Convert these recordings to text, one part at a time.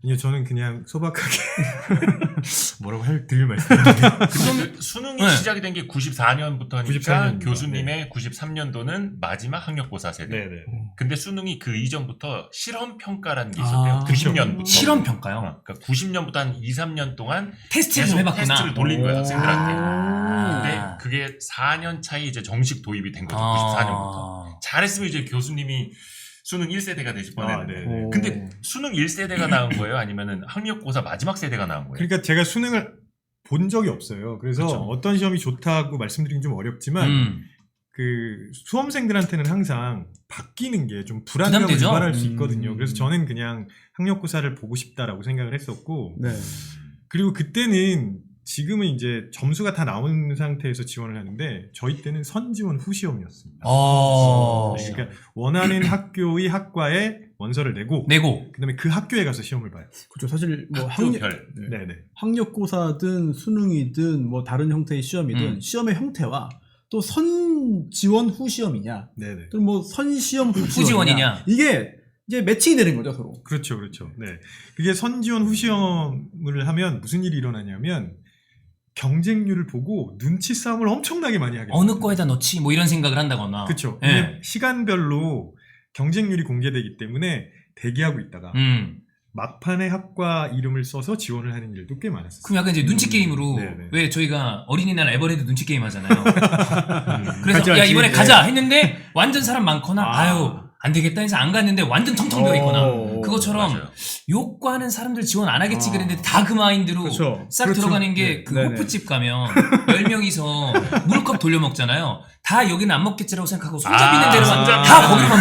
아니요, 저는 그냥 소박하게 뭐라고 드릴 말씀인데. 근데 수능이 시작이 된 게 94년부터니까 94년입니다. 교수님의 93년도는 마지막 학력고사 세대. 네네. 근데 수능이 그 이전부터 실험평가라는 게 있었대요. 90년부터. 실험평가요? 그러니까 90년부터 한 2, 3년 동안 테스트를 좀 계속 해봤구나. 테스트를 돌린 거야, 학생들한테. 근데 아. 그게 4년 차에 이제 정식 도입이 된 거죠. 94년부터. 잘했으면 이제 교수님이 수능 1세대가 되실 뻔했는데. 네네. 근데 수능 1세대가 나온 거예요? 아니면은 학력고사 마지막 세대가 나온 거예요? 그러니까 제가 수능을 본 적이 없어요. 그래서 그쵸. 어떤 시험이 좋다고 말씀드리긴 좀 어렵지만 그 수험생들한테는 항상 바뀌는 게 좀 불안감을 부담되죠? 유발할 수 있거든요. 그래서 저는 그냥 학력고사를 보고 싶다라고 생각을 했었고, 네. 그리고 그때는 지금은 이제 점수가 다 나온 상태에서 지원을 하는데 저희 때는 선지원 후시험이었습니다. 그러니까 원하는 학교의 학과에 원서를 내고 그다음에 그 학교에 가서 시험을 봐요. 그렇죠. 사실 뭐 학교별. 네네. 학력고사든 수능이든 뭐 다른 형태의 시험이든 시험의 형태와 또 선지원 후시험이냐, 네네. 또 뭐 선시험 후지원이냐, 이게 이제 매칭이 되는 거죠 서로. 그렇죠, 그렇죠. 네, 그게 선지원 후시험을 하면 무슨 일이 일어나냐면 경쟁률을 보고 눈치 싸움을 엄청나게 많이 하게 돼요. 어느 거에다 넣지 뭐 이런 생각을 한다거나. 그렇죠. 네. 시간별로 경쟁률이 공개되기 때문에 대기하고 있다가 막판에 학과 이름을 써서 지원을 하는 일도 꽤 많았어요. 그럼 약간 이제 눈치 게임으로 네네. 왜 저희가 어린이날 에버랜드 눈치 게임 하잖아요. 그래서 가져야지. 야 이번에 네. 가자 했는데 완전 사람 많거나 아유 안 되겠다 해서 안 갔는데 완전 텅텅 비어 있거나 그것처럼 맞아요. 욕과는 사람들 지원 안 하겠지 그랬는데 다 그 마인드로 그렇죠. 싹 그렇죠. 들어가는 게 네. 그 네네. 호프집 가면 10명이서 물컵 돌려 먹잖아요. 다 여기는 안 먹겠지라고 생각하고 손잡이는 데로만 손잡이는 다 거기만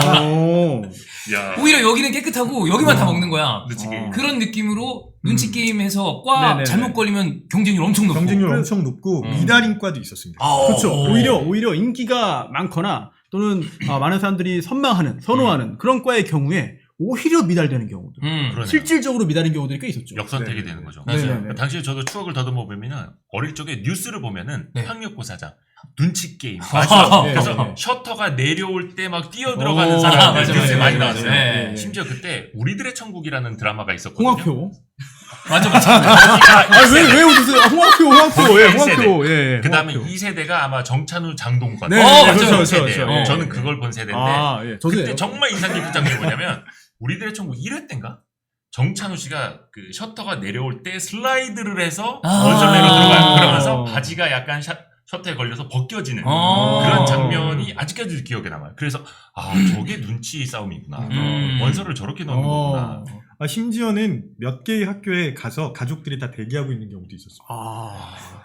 먹게요. 야. 오히려 여기는 깨끗하고 여기만 다 먹는 거야. 눈치 게임. 그런 느낌으로 눈치 게임에서 과 네네네. 잘못 걸리면 경쟁률 엄청 높고. 경쟁률 엄청 높고 미달인과도 있었습니다. 그렇죠. 오히려 인기가 많거나 또는 많은 사람들이 선호하는 그런 과의 경우에 오히려 미달되는 경우도. 그러네요. 실질적으로 미달인 경우들이 꽤 있었죠. 역선택이 네. 되는 거죠. 맞아요. 당시에 저도 추억을 더듬어 보면은 어릴 적에 뉴스를 보면은 네. 학력고사장 눈치 게임. 맞아. 그래서 네. 셔터가 내려올 때 막 뛰어 들어가는 오, 사람들 맞아, 뉴스에 맞아, 많이 맞아. 나왔어요. 네. 심지어 그때 우리들의 천국이라는 드라마가 있었거든요. 홍학표. 맞아. 왜 웃으세요? 홍학표. 예, 홍학표. 예. 그 다음에 홍학표. 2세대가 아마 정찬우, 장동건. 네, 맞아요. 그렇죠, 세대예요. 그렇죠. 저는 그걸 본 세대인데 예. 저도요. 그때 정말 인상 깊은 장면이 뭐냐면 우리들의 천국 1회 때인가? 정찬우 씨가 그 셔터가 내려올 때 슬라이드를 해서 원설내로 들어가요. 그러면서 바지가 약간 셔터에 걸려서 벗겨지는 그런 장면이 아직까지도 기억에 남아요. 그래서 저게 눈치 싸움이구나. 원서를 저렇게 넣는 거구나. 심지어는 몇 개의 학교에 가서 가족들이 다 대기하고 있는 경우도 있었어요.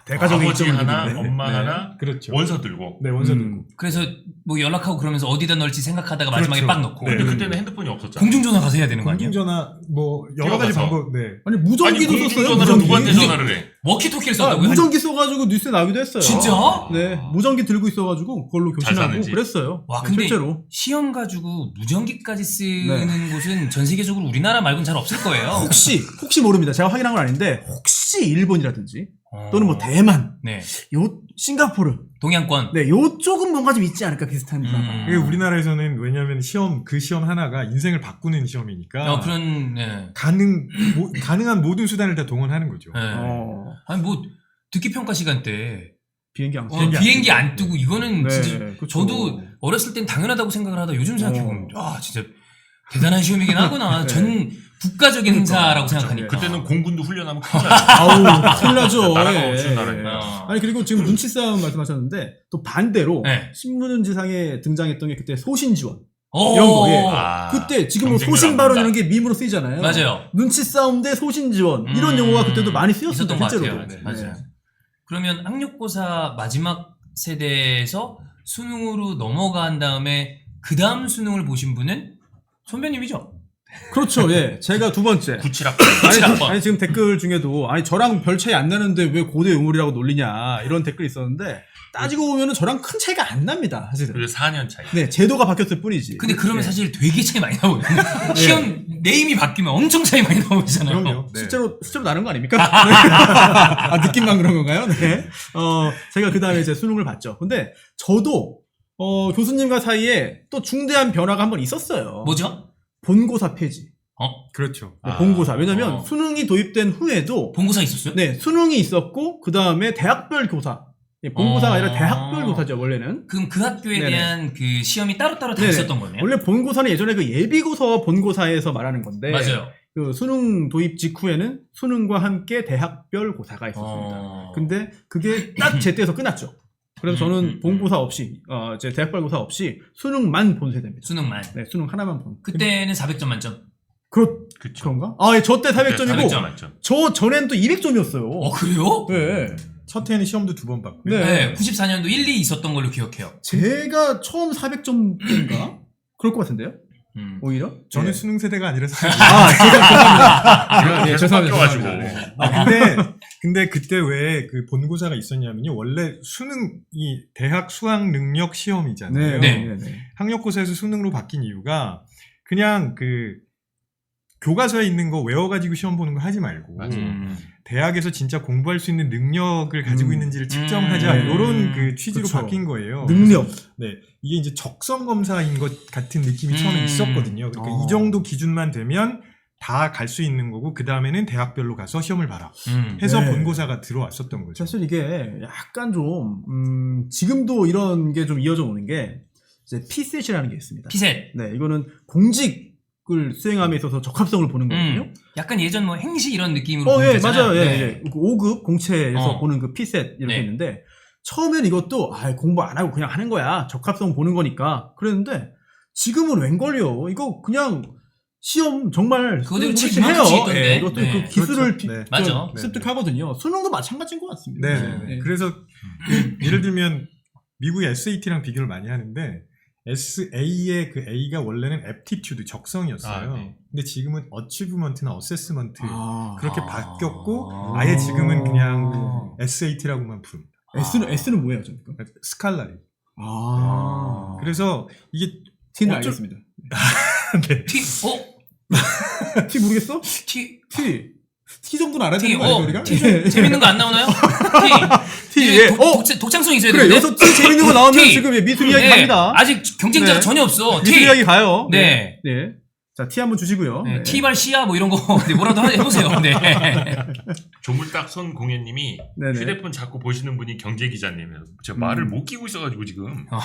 대가족의 아버지 입장을 하나, 보는데. 엄마 네. 하나, 그렇죠. 원서 들고. 네, 원서 들고. 그래서 뭐 연락하고 그러면서 어디다 넣을지 생각하다가 마지막에 그렇죠. 빡 넣고. 네. 근데 그때는 핸드폰이 없었잖아요. 공중전화 가서 해야 되는 거 아니에요? 공중전화 뭐 여러 가지 뛰어가서. 방법. 네. 아니 아니 무전기도 썼어요. 공중전화로 무전기. 누구한테 전화를 해? 워키토키를 썼다고요? 무전기 써가지고 뉴스에 나오기도 했어요. 진짜? 네, 무전기 들고 있어가지고 그걸로 잘 교신하고 사는지. 그랬어요. 와, 네, 근데 실제로. 시험 가지고 무전기까지 쓰는 곳은 전 세계적으로 우리나라 말고는 잘 없을 거예요. 혹시 모릅니다. 제가 확인한 건 아닌데 혹시 일본이라든지 또는 뭐 대만, 네. 싱가포르, 동양권. 네, 요쪽은 뭔가 좀 있지 않을까 비슷한 문화가. 이게 우리나라에서는 왜냐하면 그 시험 하나가 인생을 바꾸는 시험이니까 그런, 네. 가능한 모든 수단을 다 동원하는 거죠. 네. 아니, 뭐, 듣기 평가 시간 때, 비행기 안 비행기 안 뜨고, 이거는 네, 진짜, 그쵸. 저도 어렸을 땐 당연하다고 생각을 하다 요즘 생각해보면, 진짜, 대단한 시험이긴 하구나. 네. 전 국가적인 행사라고 생각하니까. 그때는 공군도 훈련하면 큰일 나죠. 아우, 큰일 나죠. 나라가 예, 없는 예. 나라니까. 아니 그리고 지금 눈치 싸움 말씀하셨는데 또 반대로 네. 신문지상에 등장했던 게 그때 소신 지원 오, 이런 거. 예. 아, 그때 지금 뭐 경쟁률 소신 안 발언이라는 본다. 게 밈으로 쓰이잖아요. 맞아요. 눈치 싸움 대 소신 지원 이런 용어가 그때도 많이 쓰였습니다. 있었던 것 실제로. 같아요. 네. 맞아요. 그러면 학력고사 마지막 세대에서 수능으로 넘어간 다음에 그 다음 수능을 보신 분은 선배님이죠? 그렇죠. 예. 제가 두 번째. 97학번. 아니 지금 댓글 중에도 저랑 별 차이 안 나는데 왜 고대 유물이라고 놀리냐 이런 댓글이 있었는데 따지고 보면은 저랑 큰 차이가 안 납니다. 사실은. 그리고 4년 차이. 네, 제도가 바뀌었을 뿐이지. 근데 그러면 예. 사실 되게 차이 많이 나거든요. 시험 네임이 바뀌면 엄청 차이 많이 나오잖아요. 그럼요. 네. 실제로 나는 거 아닙니까? 느낌만 그런 건가요? 네. 제가 그 다음에 이제 수능을 봤죠. 근데 저도 교수님과 사이에 또 중대한 변화가 한번 있었어요. 뭐죠? 본고사 폐지. 그렇죠. 본고사. 왜냐면 어. 수능이 도입된 후에도 본고사 있었어요? 네, 수능이 있었고 그 다음에 대학별 교사. 본고사가 아니라 대학별 교사죠 원래는. 그럼 그 학교에 네네. 대한 그 시험이 따로따로 다 네네. 있었던 거네요? 원래 본고사는 예전에 그 예비고사 본고사에서 말하는 건데 맞아요. 그 수능 도입 직후에는 수능과 함께 대학별 고사가 있었습니다. 근데 그게 딱 제때에서 끝났죠. 그래서 저는 본고사 없이 이제 대학별 고사 없이 수능만 본 세대입니다. 수능만. 네, 수능 하나만 본. 그때는 400점 만점. 그쵸. 그런가? 아, 예, 저 때 400점이고 400점 맞죠. 저 전엔 또 200점이었어요. 그래요? 네. 첫 해는 시험도 2번 받고요. 네. 네. 94년도 1, 2 있었던 걸로 기억해요. 제가 처음 400점 때인가? 그럴 것 같은데요? 오히려? 저는 네. 수능 세대가 아니라서. 죄송합니다. 계속 죄송합니다. 바뀌어가지고. 죄송합니다. 근데 그때 왜 그 본고사가 있었냐면요. 원래 수능이 대학 수학 능력 시험이잖아요. 네. 학력고사에서 수능으로 바뀐 이유가 그냥 그 교과서에 있는 거 외워가지고 시험 보는 거 하지 말고 맞아요. 대학에서 진짜 공부할 수 있는 능력을 가지고 있는지를 측정하자 음. 이런 그 취지로 그쵸. 바뀐 거예요. 능력. 네, 이게 이제 적성 검사인 것 같은 느낌이 처음에 있었거든요. 그러니까 이 정도 기준만 되면 다 갈 수 있는 거고 그 다음에는 대학별로 가서 시험을 봐라 해서 네. 본고사가 들어왔었던 거죠. 사실 이게 약간 좀, 지금도 이런 게 좀 이어져 오는 게, 이제 피셋이라는 게 있습니다. 피셋. 네, 이거는 공직을 수행함에 있어서 적합성을 보는 거거든요. 약간 예전 뭐 행시 이런 느낌으로 예, 보잖아요. 맞아요. 예, 네. 예. 5급 공채에서 어. 보는 그 피셋 이렇게 네. 있는데, 처음엔 이것도, 공부 안 하고 그냥 하는 거야. 적합성 보는 거니까. 그랬는데, 지금은 웬걸요. 이거 그냥, 시험 정말 그거대로 책 해요. 이만큼씩 있던데. 이것도 네. 그 기술을 그렇죠. 네. 맞아. 습득하거든요. 수능도 마찬가지인 것 같습니다. 네. 그래서 예를 들면 미국의 SAT랑 비교를 많이 하는데 SA의 그 A가 원래는 aptitude 적성이었어요. 아, 네. 근데 지금은 achievement나 assessment 아, 그렇게 바뀌었고 아예 지금은 그냥 SAT라고만 부릅니다. S는 뭐예요, 저니까? 스칼라리. 아. 그래서 이게 T는 어쩔- 알겠습니다. 네. T 모르겠어? T, T 정도는 알아야 T, 되는 거 아니야, 우리가? T 좀 재밌는 거 안 나오나요? T. T, 이게 예. 독창성 있어야 그래, 되는데. 여기서 T 재밌는 거 나오면 T. 지금 미술 이야기 네, 갑니다. 아직 경쟁자가 네. 전혀 없어. 미술 T. 이야기 가요. 네. 네. 자, T 한번 주시고요. 네, 네. T발 C야 뭐 이런 거 네, 뭐라도 해보세요. 네. 조물딱 손공예님이 네네. 휴대폰 자꾸 보시는 분이 경제 기자님이에요. 제가 말을 못 끼고 있어가지고 지금 어.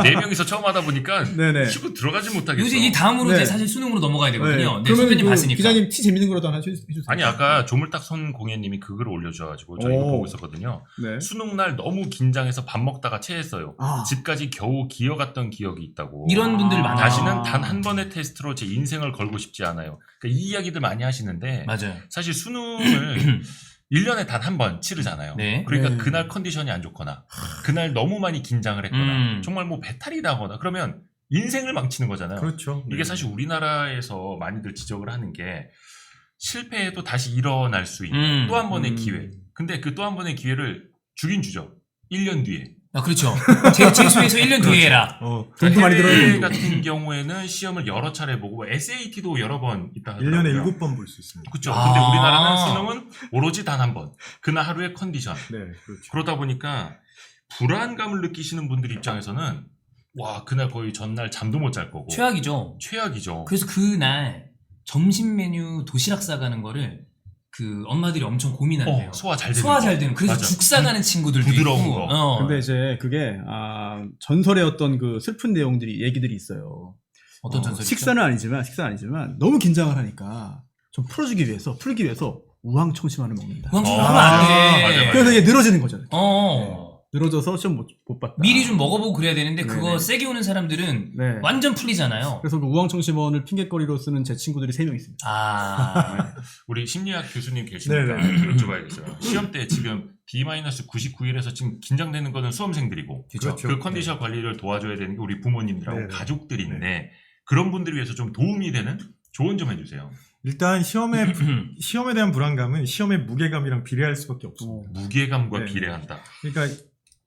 4명이서 처음 하다 보니까 네네. 치고 들어가지 못하겠어. 요새 이 다음으로 네. 이제 사실 수능으로 넘어가야 되거든요. 네, 그러면 선배님 그 봤으니까. 기자님 T 재밌는 거라도 하나 해주세요. 아니 아까 조물딱 손공예님이 그 글을 올려줘가지고 저 이거 오. 보고 있었거든요. 네. 수능 날 너무 긴장해서 밥 먹다가 체했어요. 아. 집까지 겨우 기어갔던 기억이 있다고. 이런 분들 많아요. 다시는 단 한 번의 테스트로 제 인생을 걸고 싶지 않아요. 그러니까 이 이야기들 많이 하시는데 맞아요. 사실 수능을 1년에 단 한 번 치르잖아요. 네. 그러니까 네. 그날 컨디션이 안 좋거나 그날 너무 많이 긴장을 했거나 음. 정말 뭐 배탈이 나거나 그러면 인생을 망치는 거잖아요. 그렇죠. 이게 사실 우리나라에서 많이들 지적을 하는 게 실패해도 다시 일어날 수 있는 또 한 번의 기회. 근데 그 또 한 번의 기회를 주긴 주죠. 1년 뒤에. 아, 그렇죠. 재수해서 1년 뒤에 해라. 돈도 많이 들어요, 해외 돈도. 같은 경우에는 시험을 여러 차례 보고 SAT도 여러 번 있다 하더라고요. 1년에 7번 볼 수 있습니다. 그렇죠. 아. 근데 우리나라는 수능은 오로지 단 한 번. 그날 하루의 컨디션. 네, 그렇죠. 그러다 보니까 불안감을 느끼시는 분들 입장에서는 와 그날 거의 전날 잠도 못 잘 거고 최악이죠. 최악이죠. 그래서 그날 점심 메뉴 도시락 싸가는 거를 그 엄마들이 엄청 고민한대요. 소화 잘 되는 소화 거. 잘 되는. 그래서 맞아. 죽 싸가는 친구들도 부드러운 있고. 거. 근데 이제 그게 전설의 어떤 그 슬픈 얘기들이 있어요. 어떤 전설이죠? 식사는 아니지만 너무 긴장을 하니까 좀 풀기 위해서 우황청심환을 먹는다. 우왕충 아, 하면 안 돼. 맞아, 맞아. 그래서 이게 늘어지는 거잖아요. 늘어져서 시험 못 봤다. 미리 좀 먹어보고 그래야 되는데 그거 네네. 세게 오는 사람들은 네. 완전 풀리잖아요. 그래서 그 우황청심원을 핑계거리로 쓰는 제 친구들이 3명 있습니다. 아, 우리 심리학 교수님 계시니까 네네. 여쭤봐야겠어요. 시험 때 지금 D-99일에서 지금 긴장되는 거는 수험생들이고 그렇죠. 그 컨디션 관리를 도와줘야 되는 게 우리 부모님들하고 네네. 가족들인데 그런 분들을 위해서 좀 도움이 되는 조언 좀 해주세요. 일단 시험에 대한 불안감은 시험의 무게감이랑 비례할 수밖에 없습니다. 무게감과 네. 비례한다. 그러니까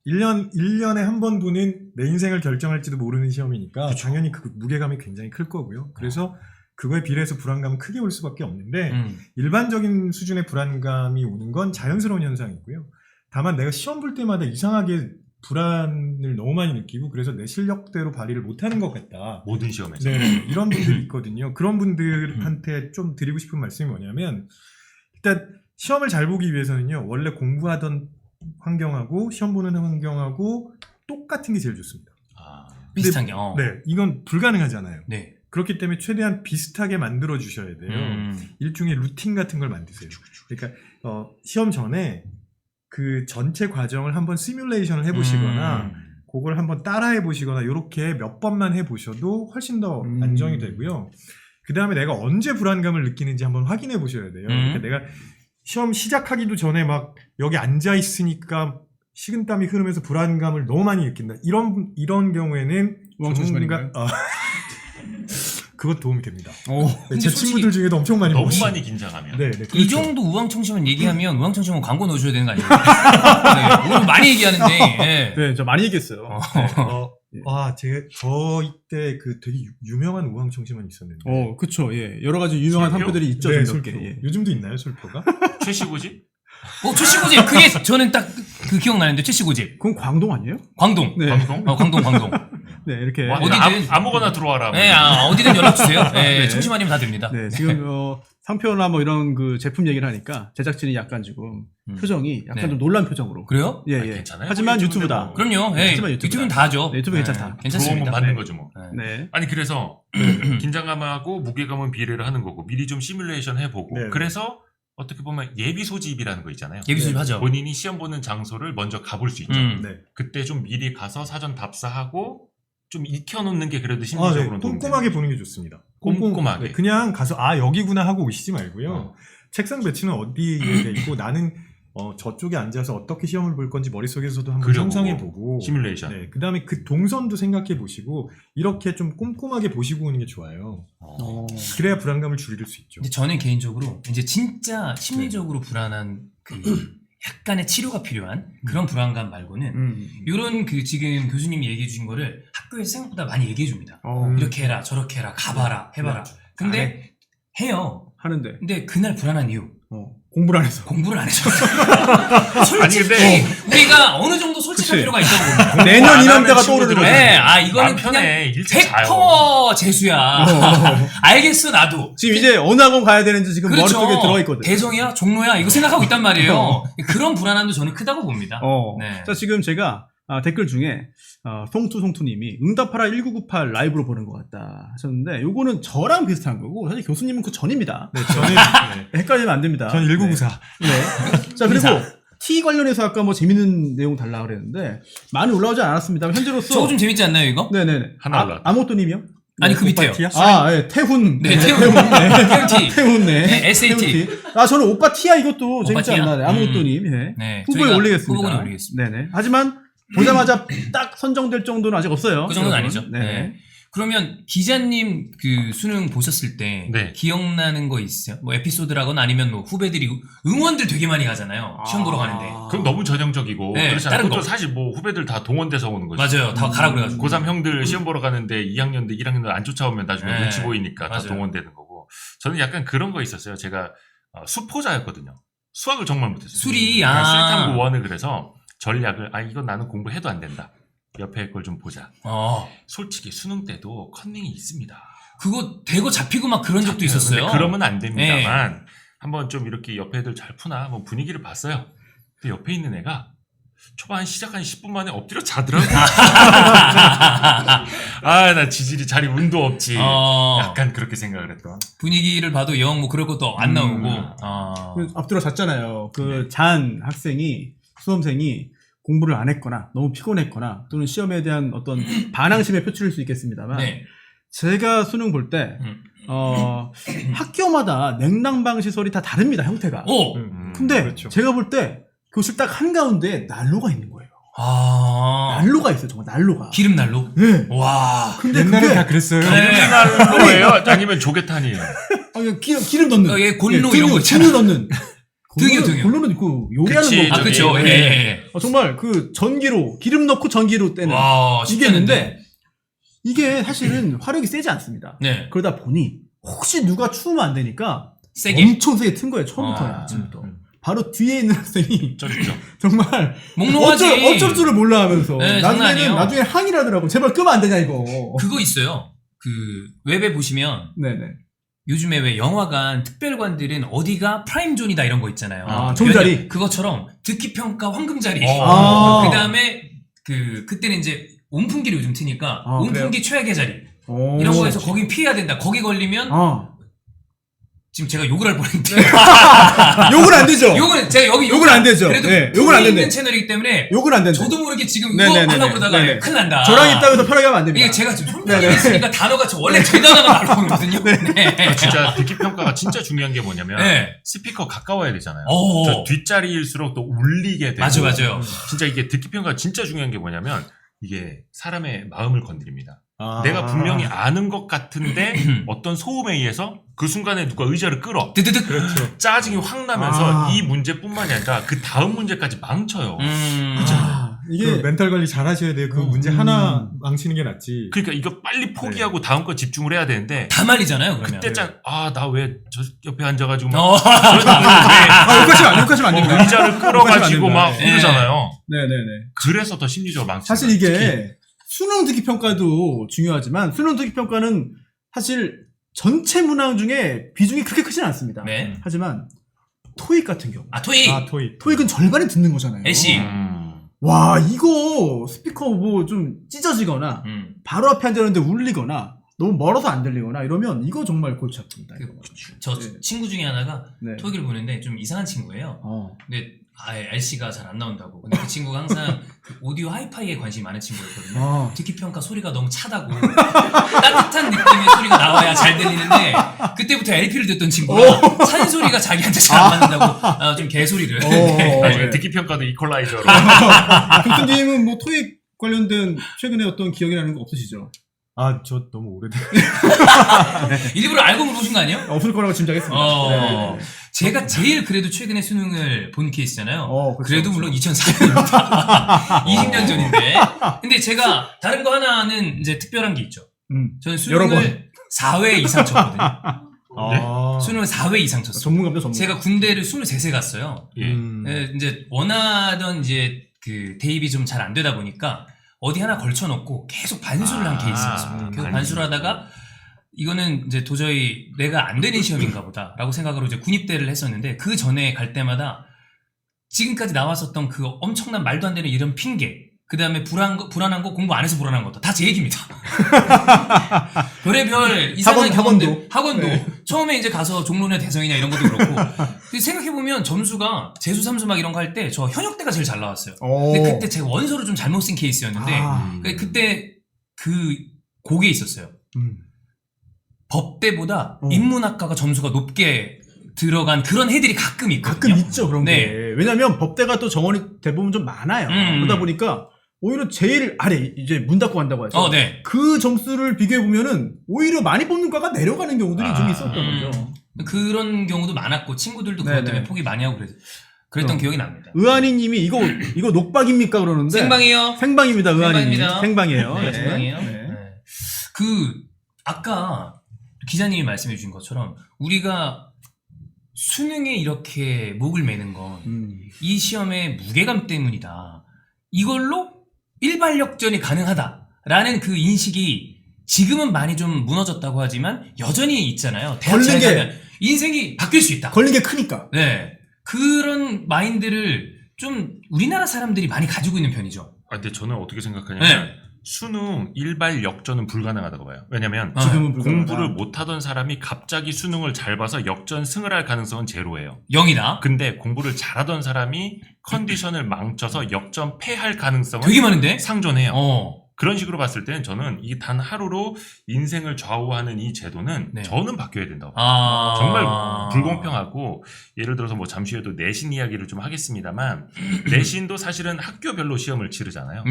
1년에 한 번 보는 내 인생을 결정할지도 모르는 시험이니까 당연히 그 무게감이 굉장히 클 거고요. 그래서 그거에 비례해서 불안감은 크게 올 수밖에 없는데 일반적인 수준의 불안감이 오는 건 자연스러운 현상이고요. 다만 내가 시험 볼 때마다 이상하게 불안을 너무 많이 느끼고 그래서 내 실력대로 발휘를 못하는 것 같다. 모든 시험에서. 네, 이런 분들이 있거든요. 그런 분들한테 좀 드리고 싶은 말씀이 뭐냐면 일단 시험을 잘 보기 위해서는요. 원래 공부하던 환경하고 시험 보는 환경하고 똑같은 게 제일 좋습니다. 아, 비슷한 게. 네, 이건 불가능하잖아요. 네. 그렇기 때문에 최대한 비슷하게 만들어 주셔야 돼요. 일종의 루틴 같은 걸 만드세요. 그러니까 시험 전에 그 전체 과정을 한번 시뮬레이션을 해보시거나 그걸 한번 따라해 보시거나 이렇게 몇 번만 해보셔도 훨씬 더 안정이 되고요. 그 다음에 내가 언제 불안감을 느끼는지 한번 확인해 보셔야 돼요. 그러니까 내가 시험 시작하기도 전에 막 여기 앉아 있으니까 식은땀이 흐르면서 불안감을 너무 많이 느낀다. 이런 경우에는 우왕청심환인가요? 그것 도움이 됩니다. 근데 제 솔직히 친구들 중에도 엄청 많이 너무 먹었어요. 많이 긴장하면. 네, 이 그렇죠. 정도 우왕청심환 얘기하면 우왕청심환 광고 넣어줘야 되는 거 아니에요? 네, 오늘 많이 얘기하는데. 네. 네, 저 많이 얘기했어요. 저희 때 그 되게 유명한 우황청심환이 있었는데. 그쵸. 예. 여러 가지 유명한 솔표? 상표들이 있죠. 네, 몇 개. 솔표. 예. 요즘도 있나요, 솔표가? 최시고지? 최씨고집. 그게 저는 딱 그 기억나는데, 최씨고집. 그건 광동 아니에요? 광동. 네. 방송? 광동. 네, 이렇게. 와, 어디든. 아무거나 들어와라. 네, 어디든 연락주세요. 네, 네. 청심환이면 다 됩니다. 네, 지금 상표나 뭐 이런 그 제품 얘기를 하니까 제작진이 약간 지금 표정이 약간 네. 좀 놀란 표정으로. 그래요? 예, 아니, 예. 괜찮아요. 하지만 뭐 유튜브다. 유튜브인데 뭐. 그럼요. 네, 예, 하지만 유튜브는 다 하죠. 네, 유튜브 괜찮다. 괜찮습니다. 들어오면 받는 거죠 뭐. 네. 아니 그래서 긴장감하고 무게감은 비례를 하는 거고 미리 좀 시뮬레이션 해보고 네. 그래서 어떻게 보면 예비 소집이라는 거 있잖아요. 예비 수집 하죠. 본인이 시험 보는 장소를 먼저 가볼 수 있죠. 네. 그때 좀 미리 가서 사전 답사하고 좀 익혀놓는 게 그래도 네. 심리적으로 꼼꼼하게 보는 게 좋습니다. 꼼꼼하게. 네, 그냥 가서 여기구나 하고 오시지 말고요. 어. 책상 배치는 어디에 돼 있고 나는 저쪽에 앉아서 어떻게 시험을 볼 건지 머릿속에서도 한번 그려보고, 상상해보고 시뮬레이션. 네, 그 다음에 그 동선도 생각해보시고 이렇게 좀 꼼꼼하게 보시고 오는 게 좋아요. 그래야 불안감을 줄일 수 있죠. 근데 저는 개인적으로 이제 진짜 심리적으로 불안한 그 약간의 치료가 필요한 그런 불안감 말고는 이런 그 지금 교수님이 얘기해 주신 거를 학교에서 생각보다 많이 얘기해 줍니다. 이렇게 해라, 저렇게 해라, 가봐라, 해봐라. 근데 해요. 하는데. 근데 그날 불안한 이유. 공부를 안 해서. 공부를 안 해서. 아니 솔직히 근데 우리가 어느 정도 솔직할 그치. 필요가 있다고 봅니다. 내년 안 이맘때가 하는 떠오르는 친구들은 거죠. 네, 이거는 마음 그냥 편해. 일찍 자요. 100% 재수야. 알겠어, 나도. 지금 이제 어느 학원 가야 되는지 지금 그렇죠. 머릿속에 들어있거든. 대성이야? 종로야? 이거 생각하고 있단 말이에요. 그런 불안함도 저는 크다고 봅니다. 네. 자, 지금 제가 댓글 중에 송투송투님이 응답하라 1998 라이브로 보는 것 같다 하셨는데 요거는 저랑 비슷한 거고 사실 교수님은 그 전입니다. 네, 저는 헷갈리면 안 됩니다. 저는 1994. 네. 자, 그리고 T 관련해서 아까 뭐 재밌는 내용 달라 그랬는데 많이 올라오지 않았습니다. 현재로서 저거 좀 재밌지 않나요, 이거? 네네네. 하나 올라왔다. 아모토님이요? 아니, 그 밑에요. 오빠 아, 예, 태훈. 네, 태훈. 태훈 T. 태훈, 네. 네, SAT. 태훈 T. 저는 오빠 T야 이것도 오빠 재밌지 T야? 않나. 네, 아모토님. 예. 네. 후보에 저희가 올리겠습니다. 후보군에 올리겠습니다. 네네. 하지만 보자마자 딱 선정될 정도는 아직 없어요. 그 정도는 여러분. 아니죠. 네. 네. 그러면 기자님 그 수능 보셨을 때 네. 기억나는 거 있어요? 뭐 에피소드라거나 아니면 뭐 후배들이 응원들 되게 많이 가잖아요. 시험 보러 가는데. 그럼 너무 전형적이고 네, 그렇잖아요. 다른 그것도 거. 사실 뭐 후배들 다 동원돼서 오는 거죠. 맞아요. 다 가라 그래가지고. 고3 형들 시험 보러 가는데 2학년들 1학년들 안 쫓아오면 나중에 네. 눈치 보이니까 다 맞아요. 동원되는 거고. 저는 약간 그런 거 있었어요. 제가 수포자였거든요. 수학을 정말 못했어요. 술이, 술탐구 원을 그래서 전략을 이건 나는 공부해도 안 된다. 옆에 걸 좀 보자. 솔직히 수능 때도 컨닝이 있습니다. 그거 대거 잡히고 막 그런 적도 있었어요. 근데 그러면 안 됩니다만 한번 좀 이렇게 옆에 애들 잘 푸나 한번 분위기를 봤어요. 근데 옆에 있는 애가 초반 시작 한 10분 만에 엎드려 자더라고. 나 지질이 자리 운도 없지. 약간 그렇게 생각을 했던. 분위기를 봐도 영 뭐 그럴 것도 안 나오고. 그 앞들어 잤잖아요. 그 잔 학생이, 수험생이 공부를 안 했거나 너무 피곤했거나 또는 시험에 대한 어떤 반항심에 표출일 수 있겠습니다만 네. 제가 수능 볼 때 학교마다 냉난방 시설이 다 다릅니다. 형태가. 오! 근데 그렇죠. 제가 볼 때 교실 딱 한가운데 난로가 있는 거예요. 아. 난로가 있어요. 정말 난로가. 기름 난로? 네. 와. 근데 옛날에 그게 다 그랬어요. 네. 난로예요? 아니면 조개탄이에요? 기름 넣는. 예, 골로 이런 거 있잖아. 등유 넣는. 등유. 골로는 있고 요리하는 그치, 거. 그쵸. 저기, 예. 정말 그 전기로 기름 넣고 전기로 떼는 와, 이게 있는데 이게 사실은 화력이 세지 않습니다. 네. 그러다 보니 혹시 누가 추우면 안 되니까 세게. 엄청 세게 튼 거예요. 처음부터 아, 아침부터. 바로 뒤에 있는 학생이 쩔죠. 정말 몽롱하지. 어쩔 줄을 몰라 하면서 네, 장난 아니에요. 나중에 항의를 하더라고. 제발 끄면 안 되냐 이거. 그거 있어요. 그 웹에 보시면 네네. 요즘에 왜 영화관 특별관들은 어디가 프라임존이다 이런 거 있잖아요. 좋은 자리. 그것처럼 듣기 평가 황금 자리. 아. 그다음에 그때는 이제 온풍기를 요즘 트니까 아, 온풍기 최악의 자리. 오. 이런 거에서 거긴 피해야 된다. 거기 걸리면 지금 제가 욕을 할 뻔했는데 욕은 안 되죠. 욕은 제가 여기 욕은 안 되죠. 그래도 네, 욕은 안 있는 된대. 채널이기 때문에 욕은 안 된대. 저도 모르게 지금 이거 네네네네. 하려고 그러다가 네네. 큰일 난다. 저랑 있다고 해서 편하게 하면 안 됩니다. 이게 제가 지금 네네. 손님이 있으니까 단어가 원래 제 단어가 나오거든요. 네. 진짜 듣기 평가가 진짜 중요한 게 뭐냐면 네. 스피커 가까워야 되잖아요. 오. 저 뒷자리일수록 또 울리게 되고. 맞아요. 진짜 이게 듣기 평가가 진짜 중요한 게 뭐냐면 이게 사람의 마음을 건드립니다. 아. 내가 분명히 아는 것 같은데 어떤 소음에 의해서 그 순간에 누가 의자를 끌어. 드드득. 그렇죠. 짜증이 확 나면서 아. 이 문제뿐만이 아니라 그 다음 문제까지 망쳐요. 이게 이게 멘탈 관리 잘 하셔야 돼요. 그 문제 하나 망치는 게 낫지. 그러니까 이거 빨리 포기하고 다음 거 집중을 해야 되는데 다 말리잖아요. 그러면. 그때 나 왜 저 옆에 앉아가지고 막 욕하시면 안 됩니다. 의자를 끌어가지고 막 네. 이러잖아요. 네네네. 그래서 더 심리적으로 망치는 사실 거예요. 이게 특히. 수능 듣기 평가도 중요하지만 수능 듣기 평가는 사실 전체 문항 중에 비중이 그렇게 크진 않습니다. 네. 하지만 토익 같은 경우 토익. 토익. 토익은 절반이 듣는 거잖아요. LC. 와 이거 스피커 뭐 좀 찢어지거나 바로 앞에 앉았는데 울리거나 너무 멀어서 안 들리거나 이러면 이거 정말 골치 아픕니다. 이거. 저 네. 친구 중에 하나가 네. 토익을 보는데 좀 이상한 친구예요. 어. 근데 RC가 잘 안 나온다고. 근데 그 친구가 항상 그 오디오 하이파이에 관심이 많은 친구였거든요. 어. 듣기 평가 소리가 너무 차다고 따뜻한 느낌의 소리가 나와야 잘 들리는데 그때부터 LP를 듣던 친구가 산 소리가 자기한테 잘 안 맞는다고 좀 개소리를. 나중에 듣기 평가도 이퀄라이저로. 교수님은 뭐 토익 관련된 최근에 어떤 기억이 나는 거 없으시죠? 저 너무 오래된. 일부러 알고 물어보신 거 아니에요? 없을 거라고 짐작했습니다. 네. 제가 제일 그래도 최근에 수능을 본 케이스잖아요. 그쵸, 그래도 그쵸. 물론 2004년입니다. 20년 전인데. 근데 제가 다른 거 하나는 이제 특별한 게 있죠. 저는 여러 수능을 4회 이상 쳤거든요. 아. 수능을 4회 이상 쳤어요. 전문가입니다, 전문가. 제가 군대를 23세 갔어요. 예. 네, 이제 원하던 이제 그 대입이 좀 잘 안 되다 보니까 어디 하나 걸쳐놓고 계속 반수를 한 케이스였습니다. 계속 반수를 하다가 이거는 이제 도저히 내가 안 되는 시험인가 보다라고 생각으로 이제 군입대를 했었는데 그 전에 갈 때마다 지금까지 나왔었던 그 엄청난 말도 안 되는 이런 핑계 그 다음에 불안한 거 공부 안 해서 불안한 것도 다 제 얘기입니다. 별의별 이상한 경험들 학원도 네. 처음에 이제 가서 종론의 대성이냐 이런 것도 그렇고 생각해보면 점수가 재수 삼수 막 이런 거 할 때 저 현역대가 제일 잘 나왔어요. 근데 그때 제가 원서를 좀 잘못 쓴 케이스였는데 그때 그 곡에 있었어요. 법대보다 인문학과가 점수가 높게 들어간 그런 해들이 가끔 있거든요. 가끔 있죠, 그런 네. 게. 왜냐면 법대가 또 정원이 대부분 좀 많아요. 그러다 보니까 오히려 제일 아래, 이제 문 닫고 간다고 하죠. 네. 그 점수를 비교해보면은 오히려 많이 뽑는 과가 내려가는 경우들이 좀 있었던 거죠. 그런 경우도 많았고 친구들도 그것 네네. 때문에 포기 많이 하고 그랬던 기억이 납니다. 의한이 님이 이거 녹박입니까? 그러는데. 생방이요. 생방입니다, 의한이 님. 생방입니다. 생방이에요. 네, 네. 생방이에요. 네. 네. 아까 기자님이 말씀해 주신 것처럼 우리가 수능에 이렇게 목을 매는 건 이 시험의 무게감 때문이다. 이걸로 일발역전이 가능하다라는 그 인식이 지금은 많이 좀 무너졌다고 하지만 여전히 있잖아요. 대학 잘 가면 인생이 바뀔 수 있다. 걸린 게 크니까. 네. 그런 마인드를 좀 우리나라 사람들이 많이 가지고 있는 편이죠. 근데 저는 어떻게 생각하냐면 수능 일발 역전은 불가능하다고 봐요. 왜냐면 공부를 못하던 사람이 갑자기 수능을 잘 봐서 역전승을 할 가능성은 제로예요. 0이다. 근데 공부를 잘하던 사람이 컨디션을 망쳐서 역전패할 가능성은 되게 많은데? 상존해요. 그런 식으로 봤을 때는 저는 이게 단 하루로 인생을 좌우하는 이 제도는 저는 바뀌어야 된다고 봐요. 정말 불공평하고 예를 들어서 뭐 잠시 후에도 내신 이야기를 좀 하겠습니다만 내신도 사실은 학교별로 시험을 치르잖아요.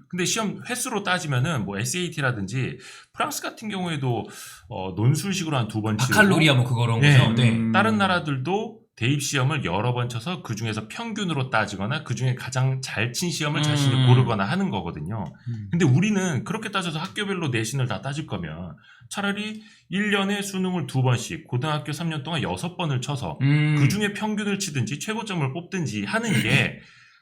근데 시험 횟수로 따지면은 뭐 SAT라든지 프랑스 같은 경우에도 논술식으로 한 2번 치르고 바칼로리아 뭐 그런 거죠. 네. 다른 나라들도 대입 시험을 여러 번 쳐서 그 중에서 평균으로 따지거나 그 중에 가장 잘 친 시험을 자신이 고르거나 하는 거거든요. 근데 우리는 그렇게 따져서 학교별로 내신을 다 따질 거면 차라리 1년에 수능을 2번씩 고등학교 3년 동안 6번을 쳐서 그 중에 평균을 치든지 최고점을 뽑든지 하는 게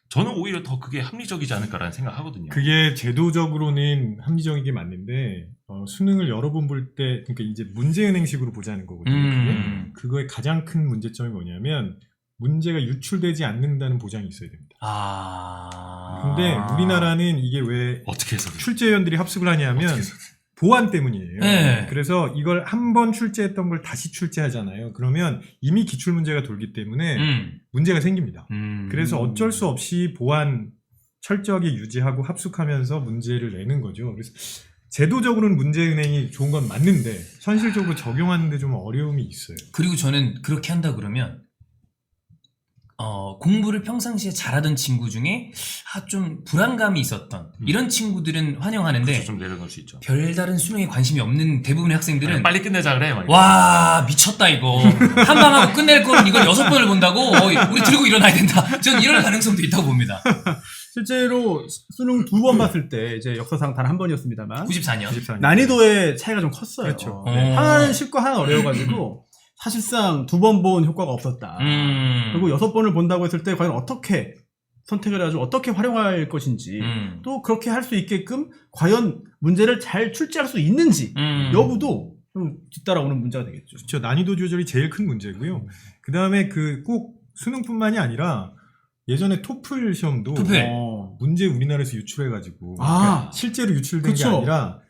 저는 오히려 더 그게 합리적이지 않을까라는 생각하거든요. 그게 제도적으로는 합리적이게 맞는데 수능을 여러 번 볼 때 그러니까 이제 문제은행식으로 보자는 거거든요. 그거의 가장 큰 문제점이 뭐냐면 문제가 유출되지 않는다는 보장이 있어야 됩니다. 근데 우리나라는 이게 왜 어떻게 해서 출제위원들이 합숙을 하냐면 보안 때문이에요. 네. 그래서 이걸 한 번 출제했던 걸 다시 출제하잖아요. 그러면 이미 기출 문제가 돌기 때문에 문제가 생깁니다. 그래서 어쩔 수 없이 보안 철저하게 유지하고 합숙하면서 문제를 내는 거죠. 그래서 제도적으로는 문제은행이 좋은 건 맞는데 현실적으로 적용하는데 좀 어려움이 있어요. 그리고 저는 그렇게 한다 그러면 공부를 평상시에 잘하던 친구 중에 좀 불안감이 있었던 이런 친구들은 환영하는데 그렇죠, 좀 내려놓을 수 있죠. 별다른 수능에 관심이 없는 대부분의 학생들은 빨리 끝내자 그래. 막. 와 미쳤다 이거 한 방하고 끝낼 거는 이걸 6번을 본다고 우리 들고 일어나야 된다. 전 이럴 가능성도 있다고 봅니다. 실제로 수능 2번 봤을 때 이제 역사상 단 한 번이었습니다만 94년 난이도의 차이가 좀 컸어요. 그렇죠. 하나는 쉽고 하나는 어려워가지고 사실상 2번 본 효과가 없었다. 그리고 6번을 본다고 했을 때 과연 어떻게 선택을 해가지고 어떻게 활용할 것인지 또 그렇게 할 수 있게끔 과연 문제를 잘 출제할 수 있는지 여부도 좀 뒤따라오는 문제가 되겠죠. 그렇죠. 난이도 조절이 제일 큰 문제고요. 그 다음에 꼭 수능뿐만이 아니라 예전에 토플 시험도 토플. 문제 우리나라에서 유출해가지고 아. 그러니까 실제로 유출된 그쵸. 게 아니라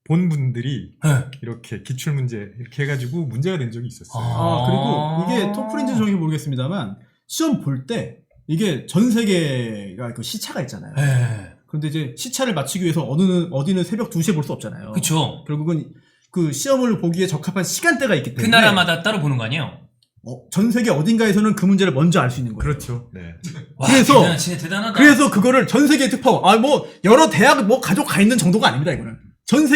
본 분들이 네. 이렇게 기출 문제 이렇게 해가지고 문제가 된 적이 있었어요. 그리고 이게 토플인지 정확히 모르겠습니다만 시험 볼 때 이게 전 세계가 그 시차가 있잖아요. 네. 그런데 이제 시차를 맞추기 위해서 어디는 새벽 2시에 볼 수 없잖아요. 그쵸. 결국은 그 시험을 보기에 적합한 시간대가 있기 그 때문에 나라마다 따로 보는 거 아니에요? 전 세계 어딘가에서는 그 문제를 먼저 알 수 있는 거예요. 그렇죠. 네. 와, 그래서- 진짜 대단하다. 그래서 그거를 전 세계에 특파원, 여러 대학 가족 가 있는 정도가 아닙니다, 이거는. 전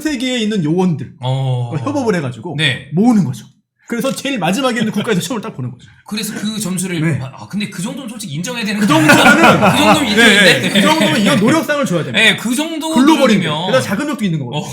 세계에 있는 요원들, 협업을 해가지고, 네. 모으는 거죠. 그래서 제일 마지막에 있는 국가에서 시험을 딱 보는 거죠. 그래서 그 점수를 네. 근데 그 정도는 솔직히 인정해야 되는 그 거 정도면은, 그 정도면 인정인데. 그 정도면 이건 노력상을 줘야 됩니다. 네, 그 정도 글로벌인데. 수준이면- 게다가 자금력도 있는 거거든요.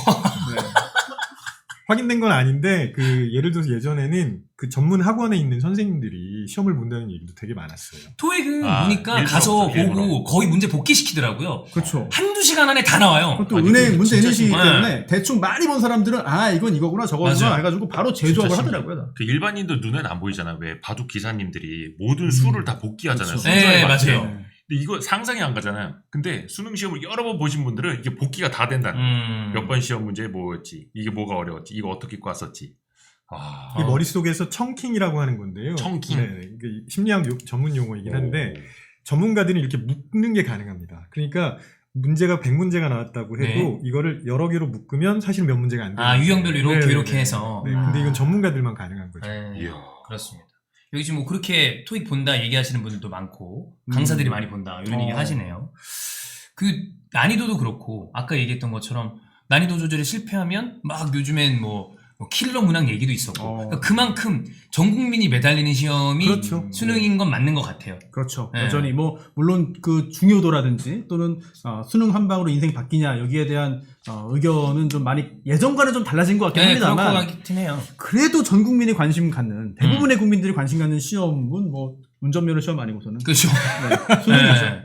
확인된 건 아닌데 예를 들어서 예전에는 그 전문 학원에 있는 선생님들이 시험을 본다는 얘기도 되게 많았어요. 토익은 아, 보니까 일부러 가서 없죠, 일부러. 보고 거의 문제 복귀시키더라고요. 그렇죠. 한두 시간 안에 다 나와요. 그것도 아니, 은행 그 문제 진짜 인식이기 심해. 때문에 대충 많이 본 사람들은 이건 이거구나 저거구나 맞아요. 해가지고 바로 재조합을 진짜 하더라고요. 그 일반인도 눈에는 안 보이잖아. 왜 바둑 기사님들이 모든 수를 다 복귀하잖아요. 그렇죠. 순서에 네, 맞게. 맞아요. 근데 이거 상상이 안 가잖아요. 근데 수능 시험을 여러 번 보신 분들은 이게 복귀가 다 된다는 거예요. 몇 번 시험 문제 뭐였지? 이게 뭐가 어려웠지? 이거 어떻게 꽈었지? 이 머릿속에서 청킹이라고 하는 건데요. 청킹. 네, 이게 심리학 전문 용어이긴 한데 전문가들은 이렇게 묶는 게 가능합니다. 그러니까 문제가 100문제가 나왔다고 해도 이거를 여러 개로 묶으면 사실 몇 문제가 안 돼요. 유형별로 이렇게 해서. 네, 근데 이건 전문가들만 가능한 거죠. 네, 이야. 그렇습니다. 여기 지금 뭐 그렇게 토익 본다 얘기하시는 분들도 많고 강사들이 많이 본다 이런 얘기 하시네요. 그 난이도도 그렇고 아까 얘기했던 것처럼 난이도 조절에 실패하면 막 요즘엔 뭐 킬러 문항 얘기도 있었고 그러니까 그만큼 전 국민이 매달리는 시험이 그렇죠. 수능인 건 맞는 것 같아요. 그렇죠. 네. 여전히 물론 그 중요도라든지 또는 수능 한 방으로 인생 바뀌냐 여기에 대한 의견은 좀 많이 예전과는 좀 달라진 것 같긴 그럴 것 합니다만 같긴 해요. 그래도 전 국민이 관심 갖는 대부분의 국민들이 관심 갖는 시험은 운전면허 시험 아니고서는 그렇죠. 수능이죠. 네.